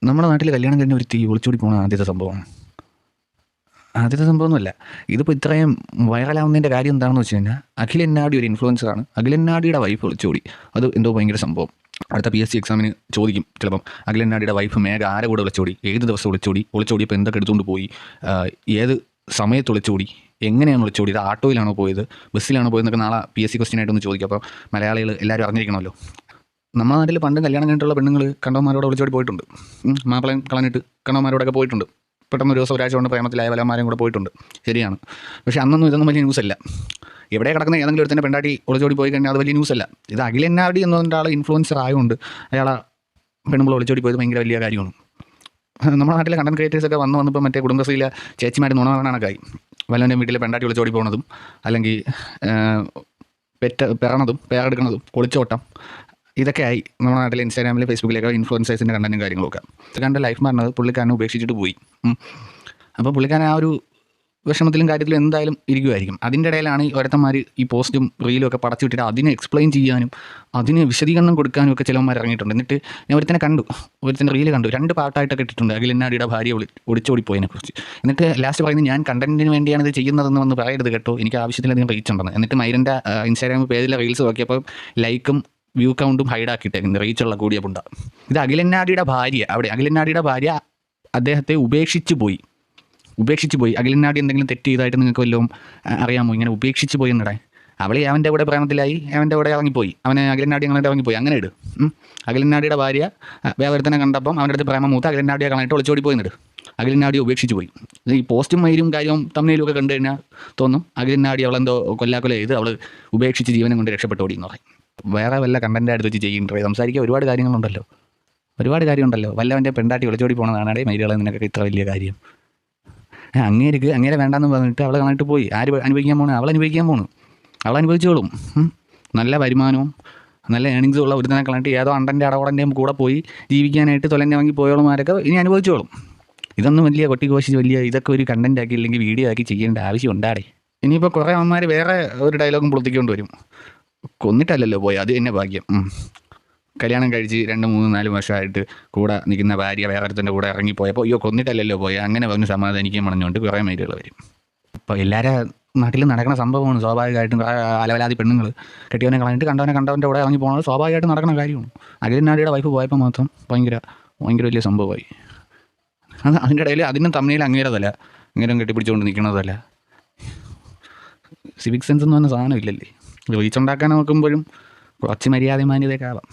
നമ്മുടെ നാട്ടിൽ കല്യാണം കഴിഞ്ഞ ഒരുത്തി ഒളിച്ചോടി പോകുന്ന ആദ്യത്തെ സംഭവമാണ്. ആദ്യത്തെ സംഭവമൊന്നുമല്ല. ഇതിപ്പോൾ ഇത്രയും വൈറലാവുന്നതിൻ്റെ കാര്യം എന്താണെന്ന് വെച്ച് കഴിഞ്ഞാൽ, അഖിലൻ നാടി ഒരു ഇൻഫ്ലുവൻസറാണ്. അഖിലൻ നാടിയുടെ വൈഫ് ഒളിച്ചോടി. അത് എന്തോ ഭയങ്കര സംഭവം. അടുത്ത PSC എക്സാമിന് ചോദിക്കും ചിലപ്പം, അഖിലൻ നാടിയുടെ വൈഫ് മേഘ ആരെ കൂടെ ഒളിച്ചോടി, ഏത് ദിവസം ഒളിച്ചോടിയപ്പോൾ എന്തൊക്കെ എടുത്തുകൊണ്ട് പോയി, ഏത് സമയത്ത് ഒളിച്ചോടി, എങ്ങനെയാണ് ഒളിച്ചോടിയത്, ആട്ടോയിലാണോ പോയത്, ബസ്സിലാണോ പോയതെന്നൊക്കെ നാളെ PSC ക്വസ്റ്റ്യൻ ആയിട്ടൊന്ന് ചോദിക്കും. അപ്പോൾ മലയാളികൾ എല്ലാവരും അറിഞ്ഞിരിക്കണമല്ലോ. നമ്മുടെ നാട്ടിൽ പണ്ട് കല്യാണം കഴിഞ്ഞിട്ടുള്ള പെണ്ണുങ്ങൾ കണ്ടവന്മാരോട് ഒളിച്ചോടി പോയിട്ടുണ്ട്. മാപ്പിളയും കളഞ്ഞിട്ട് കണ്ടവന്മാരോടൊക്കെ പോയിട്ടുണ്ട്. പെട്ടെന്ന് ഒരു ദിവസം ഒരാഴ്ച കൊണ്ട് പ്രേമത്തിലായ വലന്മാരെയും കൂടെ പോയിട്ടുണ്ട്. ശരിയാണ്. പക്ഷേ അന്നൊന്നും ഇതൊന്നും വലിയ ന്യൂസല്ല. എവിടെ കിടക്കുന്ന ഏതെങ്കിലും ഒരുത്തന്നെ പെണ്ടാട്ടി ഒളിച്ചോടി പോയി കഴിഞ്ഞാൽ അത് വലിയ ന്യൂസല്ല. ഇത് അഖിലൻ നാടി എന്ന് പറഞ്ഞ ആൾ ഇൻഫ്ലുവൻസർ ആയതുകൊണ്ട് അയാളെ പെണ്ണുമ്പോൾ ഒളിച്ചോടി പോയത് ഭയങ്കര വലിയ കാര്യമാണ്. നമ്മുടെ നാട്ടിലെ കണ്ടന്റ് ക്രിയേറ്റേഴ്സൊക്കെ വന്നപ്പോൾ മറ്റേ കുടുംബശ്രീയിലെ ചേച്ചിമാർ നുണ പറഞ്ഞണക്കായി. വല്ലവൻ്റെ വീട്ടിലെ പെണ്ടാട്ടി ഒളിച്ചോടി പോകുന്നതും, അല്ലെങ്കിൽ പിറന്നതും പേരെടുക്കുന്നതും, ഒളിച്ചോട്ടം, ഇതൊക്കെ ആയി നമ്മുടെ നാട്ടിലെ ഇൻസ്റ്റാഗ്രാമിൽ ഫേസ്ബുക്കിലൊക്കെ ഇൻഫ്ലുവൻസേഴ്സിൻ്റെ കണ്ടന്റും കാര്യങ്ങളൊക്കെ. കണ്ട ലൈഫ് മാറുന്നത് പുള്ളിക്കാരനെ ഉപേക്ഷിച്ചിട്ട് പോയി. അപ്പോൾ പുള്ളിക്കാരൻ ആ ഒരു വിഷമത്തിലും കാര്യത്തിലും എന്തായാലും ഇരിക്കുമായിരിക്കും. അതിൻ്റെ ഇടയിലാണ് ഈ ഓരോരുത്തന്മാർ ഈ പോസ്റ്റും റീലും ഒക്കെ പടച്ചു വിട്ടിട്ട് അതിനെ എക്സ്പ്ലെയിൻ ചെയ്യാനും അതിന് വിശദീകരണം കൊടുക്കാനും ഒക്കെ ചിലവന്മാർ ഇറങ്ങിയിട്ടുണ്ട്. എന്നിട്ട് ഞാൻ ഒരുത്തൻ്റെ റീല് കണ്ടു, 2 പാർട്ടായിട്ടൊക്കെ ഇട്ടിട്ടുണ്ട് അഖിലൻ നാടിയുടെ ഭാര്യ ഒളിച്ചോടിപ്പോയതിനെക്കുറിച്ച്. എന്നിട്ട് ലാസ്റ്റ് പറയുന്നത്, ഞാൻ കണ്ടന്റിന് വേണ്ടിയാണ് ഇത് ചെയ്യുന്നതെന്ന് വന്ന് പറയരുത് കേട്ടോ, എനിക്ക് ആവശ്യത്തിലധികം റീച്ച് ഉണ്ടെന്ന്. എന്നിട്ട് മൈരൻ്റെ ഇൻസ്റ്റാഗ്രാം പേജിലെ റീൽസ് നോക്കിയപ്പോൾ ലൈക്കും വ്യൂ കൗണ്ടും ഹൈഡാക്കിയിട്ടേക്കുന്നത്, റീച്ചുള്ള കൂടിയ പുണ്ട. ഇത് അഖിലൻ നാടിയുടെ ഭാര്യ, അഖിലൻ നാടിയുടെ ഭാര്യ അദ്ദേഹത്തെ ഉപേക്ഷിച്ച് പോയി. അഖിലൻ നാടി എന്തെങ്കിലും തെറ്റ് ചെയ്തായിട്ട് നിങ്ങൾക്ക് വല്ലതും അറിയാമോ? ഇങ്ങനെ ഉപേക്ഷിച്ച് പോയി എന്നിടെ അവളെ അവൻ്റെ കൂടെ പ്രേമത്തിലായി, അവൻ്റെ കൂടെ ഇറങ്ങിപ്പോയി, അവനെ അഖിലൻ നാടി അങ്ങനെ ഇറങ്ങിപ്പോയി. അങ്ങനെ ഇട്. അഖിലൻ നാടിയുടെ ഭാര്യ വേവരുത്തനെ കണ്ടപ്പം അവൻ്റെ അടുത്ത് പ്രേമം മൂത്ത് അഖിലൻ നാടിയെ കളഞ്ഞിട്ട് ഒളിച്ചോടി പോയി എന്നിട്ട് അഖിലൻ നാടിയെ ഉപേക്ഷിച്ച് പോയി. ഈ പോസ്റ്റും മൈരും കാര്യവും തമ്മിലും ഒക്കെ കണ്ടു കഴിഞ്ഞാൽ തോന്നും അഖിലൻ നാടി അവളെന്തോ കൊല്ലാക്കൊല ചെയ്ത് അവൾ ഉപേക്ഷിച്ച് ജീവനം കൊണ്ട് രക്ഷപ്പെട്ടോടി എന്ന് പറയും. വേറെ വല്ല കണ്ടൻ്റ് അടുത്ത് വെച്ച് ചെയ്യുന്നുണ്ട്, സംസാരിക്കുക ഒരുപാട് കാര്യങ്ങളുണ്ടല്ലോ. വല്ലവൻ്റെ പെണ്ടാട്ടി ഒളിച്ചോടി പോകണതാണേ മൈരുകളെ നിനക്കൊക്കെ ഇത്ര വലിയ കാര്യം. അങ്ങേരെ വേണ്ടാന്ന് പറഞ്ഞിട്ട് അവളെ കളഞ്ഞിട്ട് പോയി. ആര് അനുഭവിക്കാൻ പോകണം? അവൾ അനുഭവിച്ചോളും. നല്ല വരുമാനവും നല്ല ഏണിങ്സും ഉള്ള ഒരുത്തനെ കളഞ്ഞിട്ട് ഏതോ അണ്ടൻ്റെ അടവടൻ്റെയും കൂടെ പോയി ജീവിക്കാനായിട്ട് തൊലൻ്റെ വാങ്ങി പോയോളുമാരൊക്കെ ഇനി അനുഭവിച്ചോളും. ഇതൊന്നും വലിയ കൊട്ടിഘോഷിച്ച് ഇതൊക്കെ ഒരു കണ്ടൻ്റ് ആക്കി അല്ലെങ്കിൽ വീഡിയോ ആക്കി ചെയ്യേണ്ട ആവശ്യം ഉണ്ടാടേ. ഇനിയിപ്പോൾ കുറേ അമ്മമാർ വേറെ ഒരു ഡയലോഗും പൊളിത്തിക്കൊണ്ട് വരും. കൊന്നിട്ടല്ലല്ലോ പോയി, അത് തന്നെ ഭാഗ്യം. കല്യാണം കഴിച്ച് 2, 3, 4 വർഷമായിട്ട് കൂടെ നിൽക്കുന്ന ഭാര്യ വേറൊരുത്തൻ്റെ കൂടെ ഇറങ്ങിപ്പോയപ്പോൾ അയ്യോ കൊന്നിട്ടല്ലല്ലോ പോയി, അങ്ങനെ പറഞ്ഞ് സമാധാനിക്കാൻ പറഞ്ഞുകൊണ്ട് കുറേ മൈലുകൾ വരും. ഇപ്പോൾ എല്ലാവരുടെ നാട്ടിലും നടക്കുന്ന സംഭവമാണ്. സ്വാഭാവികമായിട്ടും അലവലാതി പെണ്ണുങ്ങൾ കെട്ടിയവനെ കളഞ്ഞിട്ട് കണ്ടവൻ്റെ കൂടെ ഇറങ്ങി പോകുന്നത് സ്വാഭാവികമായിട്ടും നടക്കുന്ന കാര്യമാണ്. അഖിലൻ നാടിയുടെ വൈഫ് പോയപ്പോൾ മാത്രം ഭയങ്കര വലിയ സംഭവമായി. അതിൻ്റെ ഇടയിൽ അതിനും തമ്മിൽ അങ്ങേരതല്ല, അങ്ങേരം കെട്ടിപ്പിടിച്ചുകൊണ്ട് നിൽക്കുന്നതല്ല. സിവിക് സെൻസ് എന്ന് പറഞ്ഞ സാധനം ഇല്ലല്ലേ. റീച്ചുണ്ടാക്കാൻ നോക്കുമ്പോഴും കുറച്ച് മര്യാദ മാന്യതയൊക്കെ ആവാം.